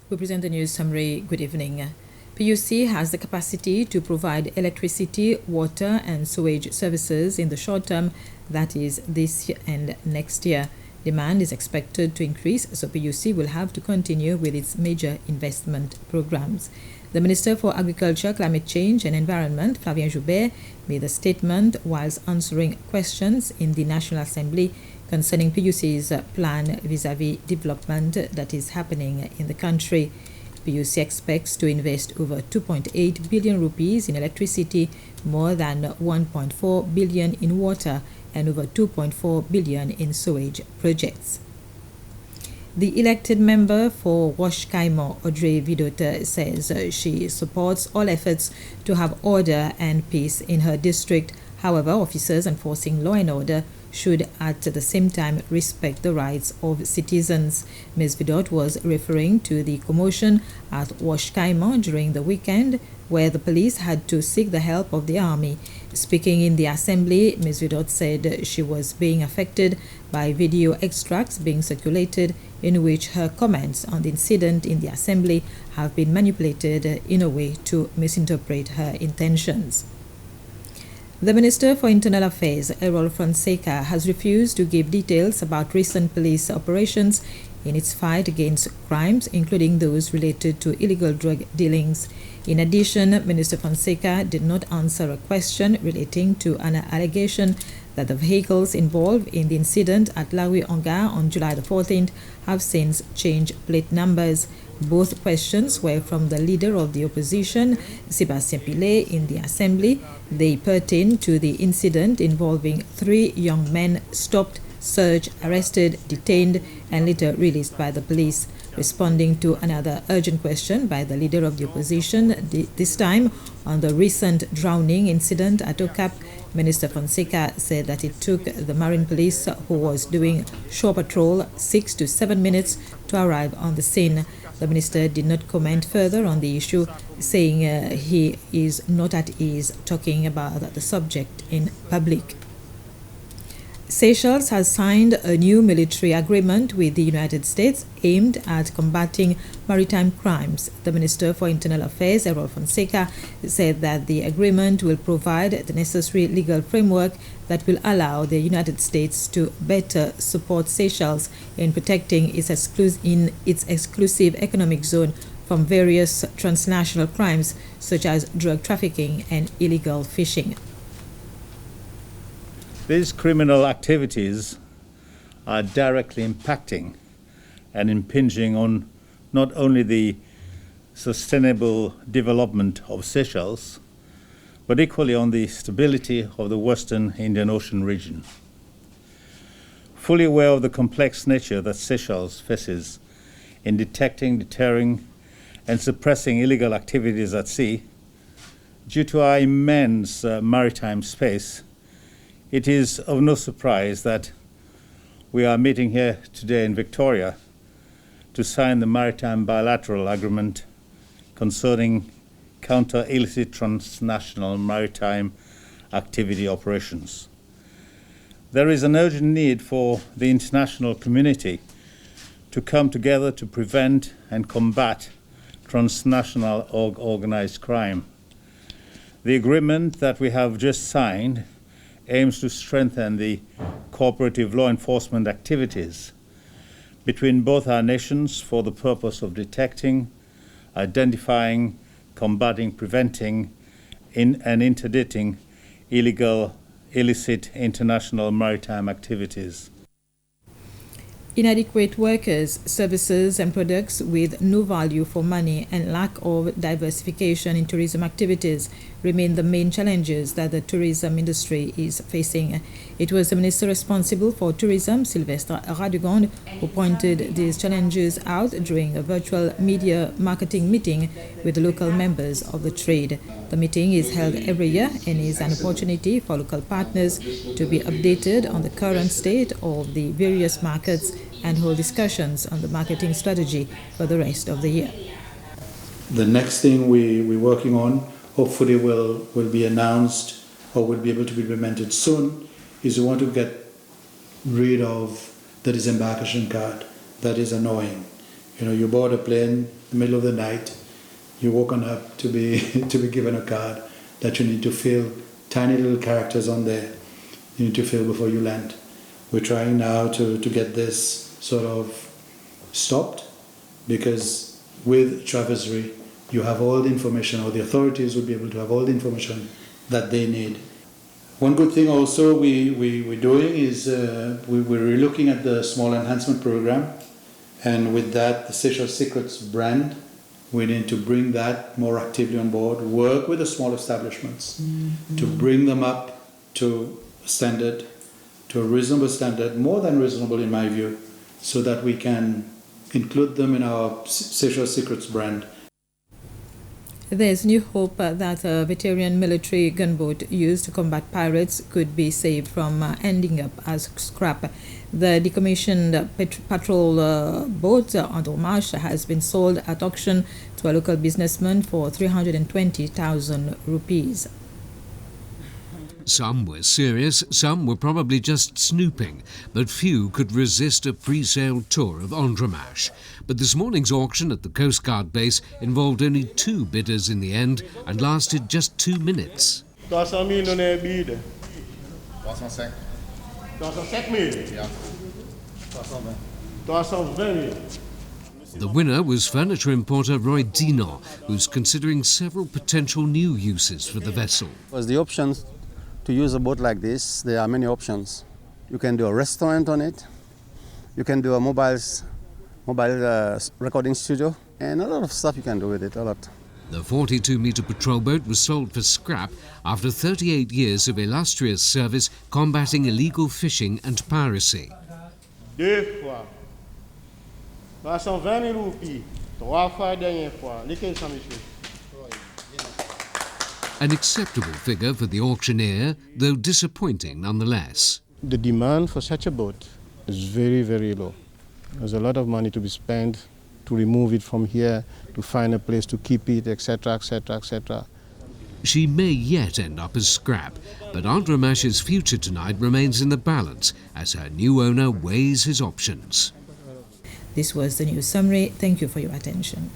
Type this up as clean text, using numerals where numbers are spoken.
We present the news summary. Good evening. PUC has the capacity to provide electricity, water and sewage services in the short term, that is this year and next year. Demand is expected to increase, so PUC will have to continue with its major investment programs. The Minister for Agriculture, Climate Change and Environment, Flavien Joubert, made a statement whilst answering questions in the National Assembly concerning PUC's plan vis-à-vis development that is happening in the country. PUC expects to invest over 2.8 billion rupees in electricity, more than 1.4 billion in water, and over 2.4 billion in sewage projects. The elected member for Wash Kaimo, Audrey Vidota, says she supports all efforts to have order and peace in her district. However, officers enforcing law and order should at the same time respect the rights of citizens. Ms. Vidot was referring to the commotion at Wash Kaimo during the weekend, where the police had to seek the help of the army. Speaking in the assembly, Ms. Vidot said she was being affected by video extracts being circulated in which her comments on the incident in the assembly have been manipulated in a way to misinterpret her intentions. The Minister for Internal Affairs, Errol Fonseca, has refused to give details about recent police operations in its fight against crimes, including those related to illegal drug dealings. In addition, Minister Fonseca did not answer a question relating to an allegation that the vehicles involved in the incident at Lawi Onga on July the 14th have since changed plate numbers. Both questions were from the leader of the opposition, Sébastien Pillet, in the assembly. They pertain to the incident involving 3 young men stopped, searched, arrested, detained, and later released by the police. Responding to another urgent question by the leader of the opposition, this time on the recent drowning incident at Okap, Minister Fonseca said that it took the Marine Police, who was doing shore patrol, 6 to 7 minutes to arrive on the scene. The minister did not comment further on the issue, saying he is not at ease talking about the subject in public. Seychelles has signed a new military agreement with the United States aimed at combating maritime crimes. The Minister for Internal Affairs, Errol Fonseca, said that the agreement will provide the necessary legal framework that will allow the United States to better support Seychelles in protecting its exclusive economic zone from various transnational crimes such as drug trafficking and illegal fishing. These criminal activities are directly impacting and impinging on not only the sustainable development of Seychelles, but equally on the stability of the Western Indian Ocean region. Fully aware of the complex nature that Seychelles faces in detecting, deterring, and suppressing illegal activities at sea, due to our immense maritime space, it is of no surprise that we are meeting here today in Victoria to sign the Maritime Bilateral Agreement concerning counter-illicit transnational maritime activity operations. There is an urgent need for the international community to come together to prevent and combat transnational organized crime. The agreement that we have just signed aims to strengthen the cooperative law enforcement activities between both our nations for the purpose of detecting, identifying, combating, preventing, and interdicting illicit international maritime activities. Inadequate workers, services and products with no value for money and lack of diversification in tourism activities remain the main challenges that the tourism industry is facing. It was the minister responsible for tourism, Sylvestre Radugonde, who pointed these challenges out during a virtual media marketing meeting with the local members of the trade. The meeting is held every year and is an opportunity for local partners to be updated on the current state of the various markets and hold discussions on the marketing strategy for the rest of the year. The next thing we're working on, hopefully will be announced or will be able to be implemented soon, is we want to get rid of the disembarkation card. That is annoying. You know, you board a plane in the middle of the night, you're woken up to be to be given a card that you need to fill, tiny little characters on there you need to fill before you land. We're trying now to get this sort of stopped, because with Traversary you have all the information, or the authorities will be able to have all the information that they need. One good thing also we're doing is we're looking at the small enhancement program, and with that the Seychelles Secrets brand, we need to bring that more actively on board, work with the small establishments to bring them up to standard, to a reasonable standard, more than reasonable in my view, so that we can include them in our Seychelles Secrets brand. There's new hope that a veteran military gunboat used to combat pirates could be saved from ending up as scrap. The decommissioned patrol boat Andromache has been sold at auction to a local businessman for 320,000 rupees. Some were serious, some were probably just snooping, but few could resist a pre-sale tour of Andromache. But this morning's auction at the Coast Guard base involved only 2 bidders in the end and lasted just 2 minutes. 300 000 on est bid. 305. 305 000. Yeah. 320 000. The winner was furniture importer Roy Dinan, who's considering several potential new uses for the vessel. Was the options to use a boat like this, there are many options. You can do a restaurant on it, you can do a mobile recording studio, and a lot of stuff you can do with it, a lot. The 42-metre patrol boat was sold for scrap after 38 years of illustrious service combating illegal fishing and piracy. 2 fois. 320 000 rupees. 3 fois dernière fois. Lesquels sont monsieur? An acceptable figure for the auctioneer, though disappointing nonetheless. The demand for such a boat is very, very low. There's a lot of money to be spent to remove it from here, to find a place to keep it, etc., etc., etc. She may yet end up as scrap, but Andromache's future tonight remains in the balance as her new owner weighs his options. This was the news summary. Thank you for your attention.